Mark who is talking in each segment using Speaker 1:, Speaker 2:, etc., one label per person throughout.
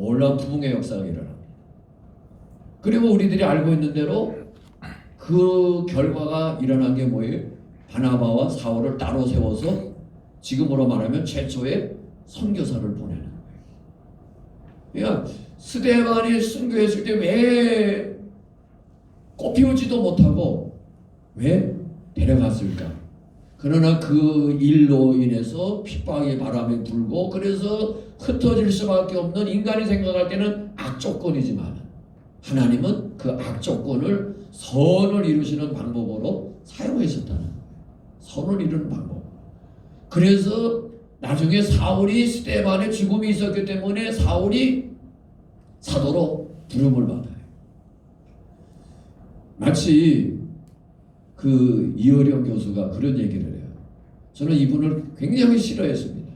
Speaker 1: 놀라운 부흥의 역사가 일어납니다. 그리고 우리들이 알고 있는 대로 그 결과가 일어난 게 뭐예요? 바나바와 사울을 따로 세워서 지금으로 말하면 최초의 선교사를 보내는 거예요. 그러니까 스데반이 순교했을 때 왜 꽃피우지도 못하고 왜 데려갔을까? 그러나 그 일로 인해서 핍박의 바람이 불고 그래서 흩어질 수밖에 없는, 인간이 생각할 때는 악조건이지만 하나님은 그 악조건을 선을 이루시는 방법으로 사용하셨다는 거예요. 선을 이루는 방법. 그래서 나중에 사울이 스데반의 죽음이 있었기 때문에 사울이 사도로 부름을 받아요. 마치 그 이어령 교수가 그런 얘기를 해요. 저는 이분을 굉장히 싫어했습니다.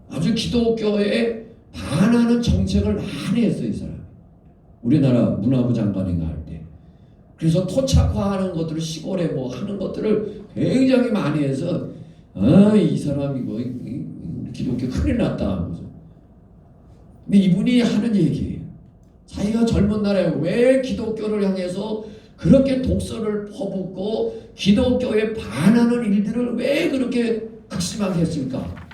Speaker 1: 아주 기독교에 반하는 정책을 많이 했어요, 이 사람. 우리나라 문화부 장관인가 할 때. 그래서 토착화하는 것들을, 시골에 뭐 하는 것들을 굉장히 많이 해서 이 사람 이거 기독교 큰일 났다. 근데 이분이 하는 얘기예요. 자기가 젊은 날에 왜 기독교를 향해서 그렇게 독서를 퍼붓고 기독교에 반하는 일들을 왜 그렇게 극심하게 했을까?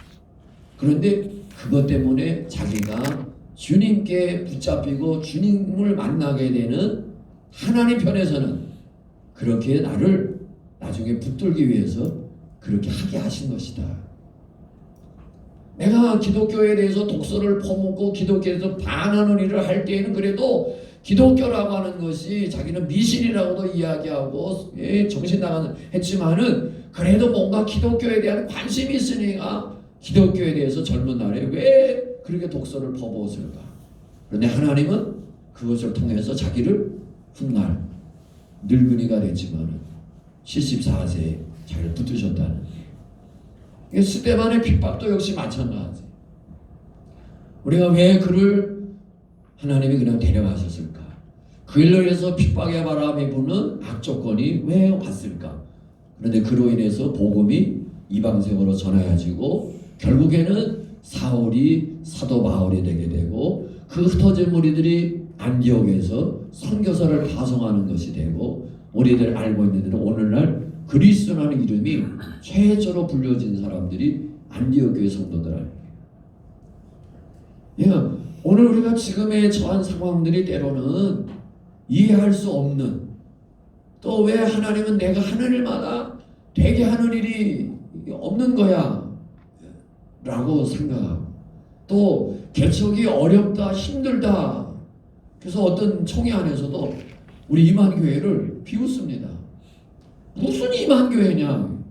Speaker 1: 그런데 그것 때문에 자기가 주님께 붙잡히고 주님을 만나게 되는, 하나님 편에서는 그렇게 나를 나중에 붙들기 위해서 그렇게 하게 하신 것이다. 내가 기독교에 대해서 독서를 퍼붓고 기독교에 대해서 반하는 일을 할 때에는 그래도 기독교라고 하는 것이 자기는 미신이라고도 이야기하고 정신 나가는 했지만은 그래도 뭔가 기독교에 대한 관심이 있으니까 기독교에 대해서 젊은 날에 왜 그렇게 독서를 퍼부었을까? 그런데 하나님은 그것을 통해서 자기를 훗날 늙은이가 됐지만은 74세에 자기를 붙드셨다는 거예요. 스데반의 핍박도 역시 마찬가지. 우리가 왜 그를 하나님이 그냥 데려가셨을까? 그 일로 인해서 핍박의 바람이 부는 악조건이 왜 왔을까? 그런데 그로 인해서 복음이 이방생으로 전해지고 결국에는 사울이 사도 바울이 되게 되고 그 흩어진 무리들이 안디옥에서 선교사를 파송하는 것이 되고, 우리들 알고 있는 대로 오늘날 그리스도라는 이름이 최초로 불려진 사람들이 안디옥 교회 성도들 아니에요. 오늘 우리가 지금에 처한 상황들이 때로는 이해할 수 없는, 또 왜 하나님은 내가 하는 일마다 되게 하는 일이 없는 거야 라고 생각하고, 또 개척이 어렵다, 힘들다. 그래서 어떤 총회 안에서도 우리 임한교회를 비웃습니다. 무슨 임한교회냐?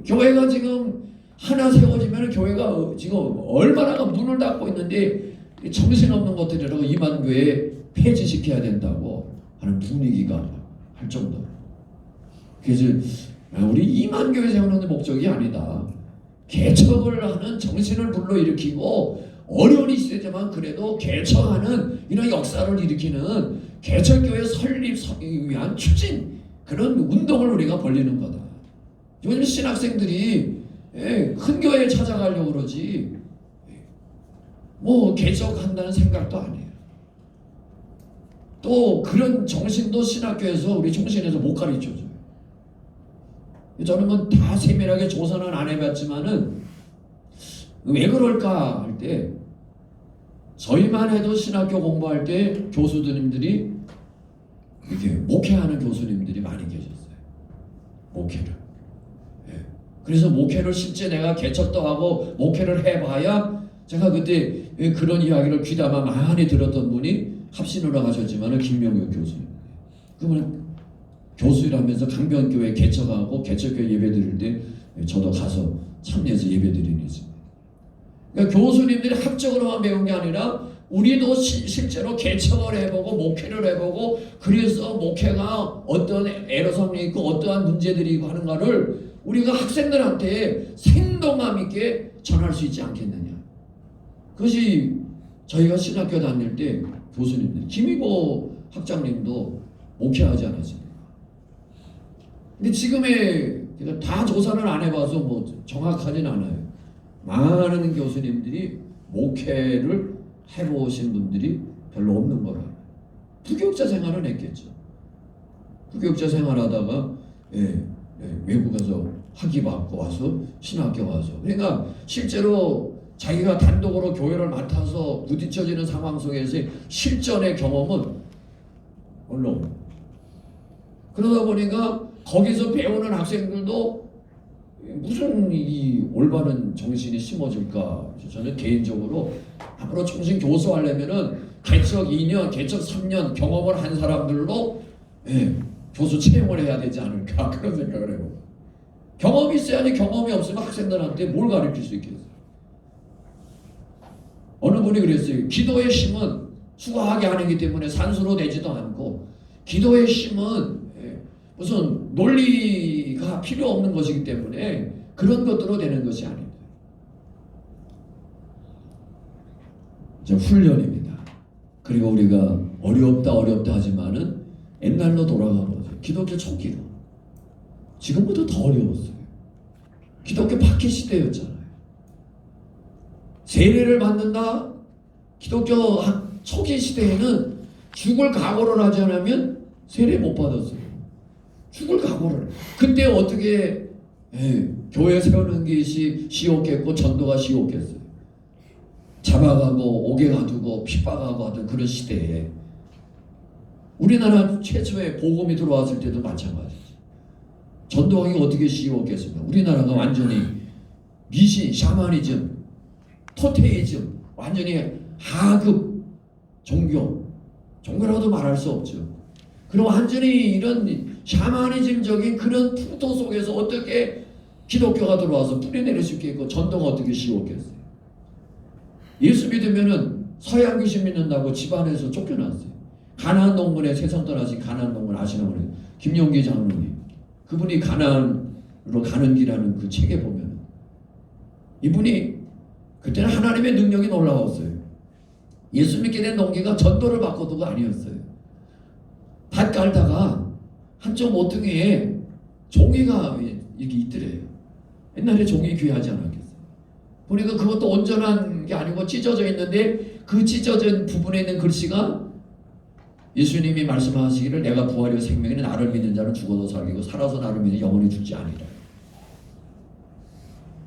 Speaker 1: 교회가 지금 하나 세워지면 교회가 지금 얼마나 문을 닫고 있는데 정신없는 것들이라고 임한교회 폐지시켜야 된다고 하는 분위기가 할 정도로. 그래서 우리 임한교회 세우는 목적이 아니다. 개척을 하는 정신을 불러일으키고 어려운 시대지만 그래도 개척하는 이런 역사를 일으키는 개척교회 설립을 위한 추진, 그런 운동을 우리가 벌리는 거다. 요즘 신학생들이 큰 교회에 찾아가려고 그러지 뭐 개척한다는 생각도 안 해요. 또 그런 정신도 신학교에서 우리 총신에서 못 가르쳐줘요. 저는 뭐 다 세밀하게 조사는 안 해봤지만은 왜 그럴까 할 때, 저희만 해도 신학교 공부할 때 교수님들이 이렇게 목회하는 교수님들이 많이 계셨어요. 목회를. 그래서 목회를 실제 내가 개척도 하고 목회를 해봐야, 제가 그때 그런 이야기를 귀담아 많이 들었던 분이 합신으로 가셨지만은 김명효 교수님. 그러면 교수라면서 강변교회 개척하고 개척교회 예배 드릴 때 저도 가서 참여해서 예배 드리는 있습니다. 그러니까 교수님들이 학적으로만 배운 게 아니라 우리도 실제로 개척을 해보고 목회를 해보고, 그래서 목회가 어떤 애로사항이 있고 어떠한 문제들이 있고 하는가를 우리가 학생들한테 생동감 있게 전할 수 있지 않겠느냐. 그것이 저희가 신학교 다닐 때 교수님들, 김희고 학장님도 목회하지 않았습니까? 근데 지금의 다 조사를 안 해봐서 뭐 정확하진 않아요. 많은 교수님들이 목회를 해보신 분들이 별로 없는 거라. 부교육자 생활은 했겠죠. 부교육자 생활하다가 외국에서 학위 받고 와서 신학교 와서, 그러니까 실제로 자기가 단독으로 교회를 맡아서 부딪혀지는 상황 속에서 실전의 경험은 별로. 그러다 보니까 거기서 배우는 학생들도 무슨 이 올바른 정신이 심어질까. 저는 개인적으로 앞으로 정신 교수하려면은 개척 2년, 개척 3년 경험을 한 사람들로 교수 채용을 해야 되지 않을까, 그런 생각을 해요. 경험이 있어야지. 경험이 없으면 학생들한테 뭘 가르칠 수 있겠어요. 어느 분이 그랬어요. 기도의 힘은 수고하게 하는기 때문에 산수로 되지도 않고, 기도의 힘은 무슨 논리가 필요 없는 것이기 때문에 그런 것들로 되는 것이 아닙니다. 이제 훈련입니다. 그리고 우리가 어렵다 하지만은 옛날로 돌아가 보죠. 기독교 초기로. 지금보다 더 어려웠어요. 기독교 박해 시대였잖아요. 세례를 받는다. 기독교 초기 시대에는 죽을 각오를 하지 않으면 세례 못 받았어요. 죽을 각오를. 그때 어떻게 교회 세우는 게 쉬웠겠고 전도가 쉬웠겠어요. 잡아가고 옥에 가두고 핍박하고 하던 그런 시대에 우리나라 최초의 복음이 들어왔을 때도 마찬가지죠. 전도하기 어떻게 쉬웠겠습니까? 우리나라가 완전히 미신, 샤머니즘, 토테이즘, 완전히 하급 종교라고도 말할 수 없죠. 그럼 완전히 이런 샤머니즘적인 그런 풍토 속에서 어떻게 기독교가 들어와서 뿌리내릴 수 있겠고 전도가 어떻게 쉬웠겠어요? 예수 믿으면은 서양 귀신 믿는다고 집안에서 쫓겨났어요. 가나안 농문에 세상 떠나신 가나안 농문 아시는 분이 김용기 장로님, 그분이 가나안으로 가는 길이라는 그 책에 보면 이분이 그때는 하나님의 능력이 놀라웠어요. 예수 믿게 된 동기가 전도를 받고도가 아니었어요. 밭 깔다가 한쪽 모퉁이에 종이가 이렇게 있더래요. 옛날에 종이 귀하지 않았겠어요. 보니까 그것도 온전한 게 아니고 찢어져 있는데 그 찢어진 부분에 있는 글씨가 예수님이 말씀하시기를 내가 부활이요 생명이니 나를 믿는 자는 죽어도 살리고 살아서 나를 믿는 영원히 죽지 아니라.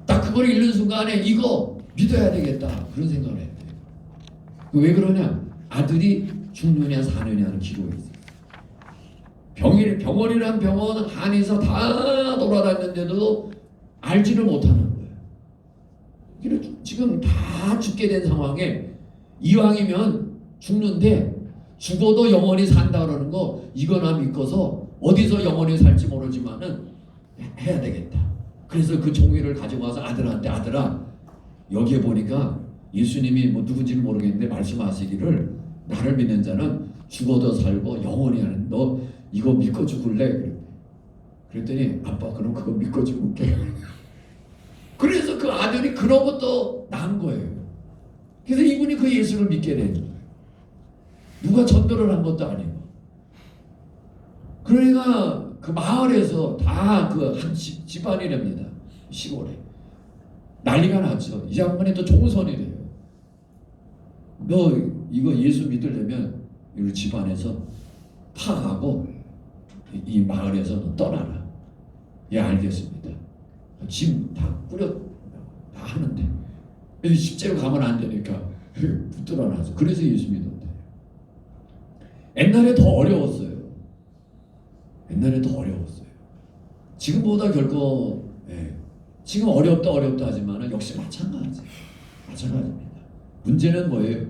Speaker 1: 딱 그걸 읽는 순간에 이거 믿어야 되겠다, 그런 생각을 했대요. 왜 그러냐? 아들이 죽느냐 사느냐 하는 기록이 있어요. 병원이란 병원 안에서 다 돌아다녔는데도 알지를 못하는 거예요. 지금 다 죽게 된 상황에 이왕이면 죽는데 죽어도 영원히 산다 그러는 거 이거나 믿고서 어디서 영원히 살지 모르지만은 해야 되겠다. 그래서 그 종이를 가지고 와서 아들한테, 아들아 여기에 보니까 예수님이 뭐 누군지는 모르겠는데 말씀하시기를 나를 믿는 자는 죽어도 살고 영원히 하는, 너 이거 믿고 죽을래? 그랬더니 아빠 그럼 그거 믿고 죽을게. 그래서 그 아들이 그런 것도 난 거예요. 그래서 이분이 그 예수를 믿게 된 거예요. 누가 전도를 한 것도 아니고. 그러니까 그 마을에서 다 그 한 집안이랍니다. 시골에 난리가 났죠. 이 양반이 또 종선이래요. 너 이거 예수 믿으려면 이 집안에서 파가고 이 마을에서 떠나라. 예, 알겠습니다. 짐 다 꾸려 다 하는데 실제로 가면 안 되니까 붙들어놔서 그래서 예수 믿었대. 옛날에 더 어려웠어요. 옛날에 더 어려웠어요. 지금보다 결코 지금 어렵다 하지만 역시 마찬가지입니다. 문제는 뭐예요?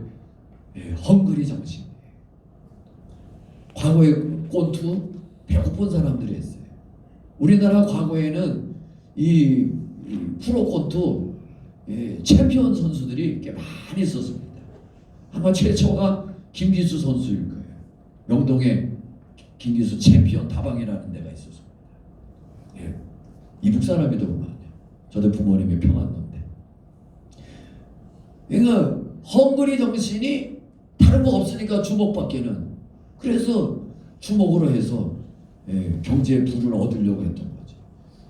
Speaker 1: 헝그리 정신이에요. 과거에 꼰투 배고픈 사람들이 했어요. 우리나라 과거에는 이 프로 꼰투 챔피언 선수들이 꽤 많이 있었습니다. 아마 최초가 김기수 선수일 거예요. 명동에 김기수 챔피언 다방이라는 데가 있었습니다. 이북 사람이더구만요. 저도 부모님이 평안도인데. 그러니까 헝그리 정신이 다른 거 없으니까 주먹밖에는. 그래서 주먹으로 해서 경제 부를 얻으려고 했던 거죠.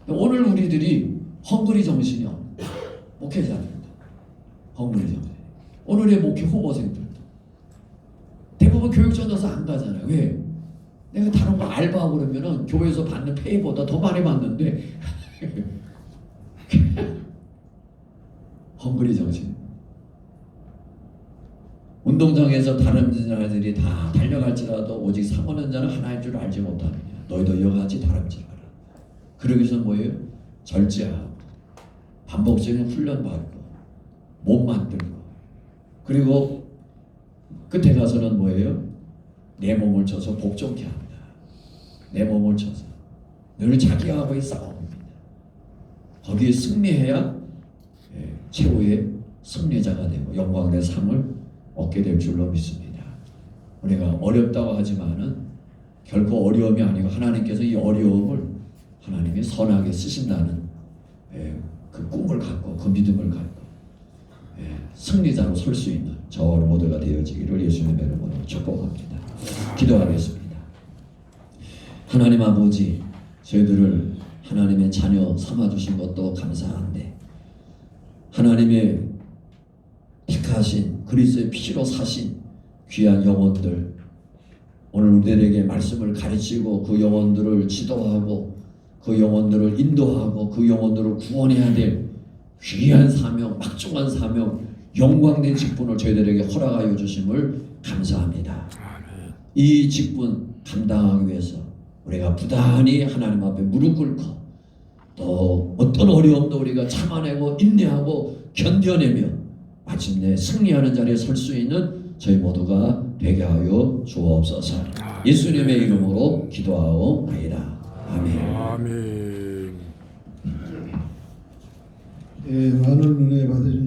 Speaker 1: 오늘 우리들이 헝그리 정신이 없는 목회자들입니다. 헝그리 정신. 오늘의 목회 후보생들도 대부분 교육전도서 안 가잖아요. 왜? 내가 다른 거 알바하고 그러면은 교회에서 받는 페이보다 더 많이 받는데 헝그리 정신. 운동장에서 다른 자들이 다 달려갈지라도 오직 사모하는 자는 하나인 줄 알지 못하느냐. 너희도 이와 같이 다름질하라. 그러기 위해서 뭐예요? 절제하고 반복적인 훈련받고 몸 만들고 그리고 끝에 가서는 뭐예요? 내 몸을 쳐서 복종케 합니다. 내 몸을 쳐서 늘 자기하고의 싸움입니다. 거기에 승리해야 최후의 승리자가 되고 영광의 상을 얻게 될 줄로 믿습니다. 우리가 어렵다고 하지만은 결코 어려움이 아니고 하나님께서 이 어려움을 하나님이 선하게 쓰신다는 그 꿈을 갖고 그 믿음을 갖고 승리자로 설 수 있는 저와 모두가 되어지기를 예수님의 이름으로 축복합니다. 기도하겠습니다. 하나님 아버지, 저희들을 하나님의 자녀 삼아주신 것도 감사한데 하나님의 택하신 그리스도의 피로 사신 귀한 영혼들, 오늘 우리들에게 말씀을 가르치고 그 영혼들을 지도하고 그 영혼들을 인도하고 그 영혼들을 구원해야 될 귀한 사명, 막중한 사명, 영광된 직분을 저희들에게 허락하여 주심을 감사합니다. 이 직분 감당하기 위해서 우리가 부단히 하나님 앞에 무릎 꿇고 또 어떤 어려움도 우리가 참아내고 인내하고 견뎌내며 마침내 승리하는 자리에 설 수 있는 저희 모두가 되게 하여 주옵소서. 예수님의 이름으로 기도하옵나이다. 아멘.
Speaker 2: 아멘.
Speaker 3: 예, 많은 은혜 받으신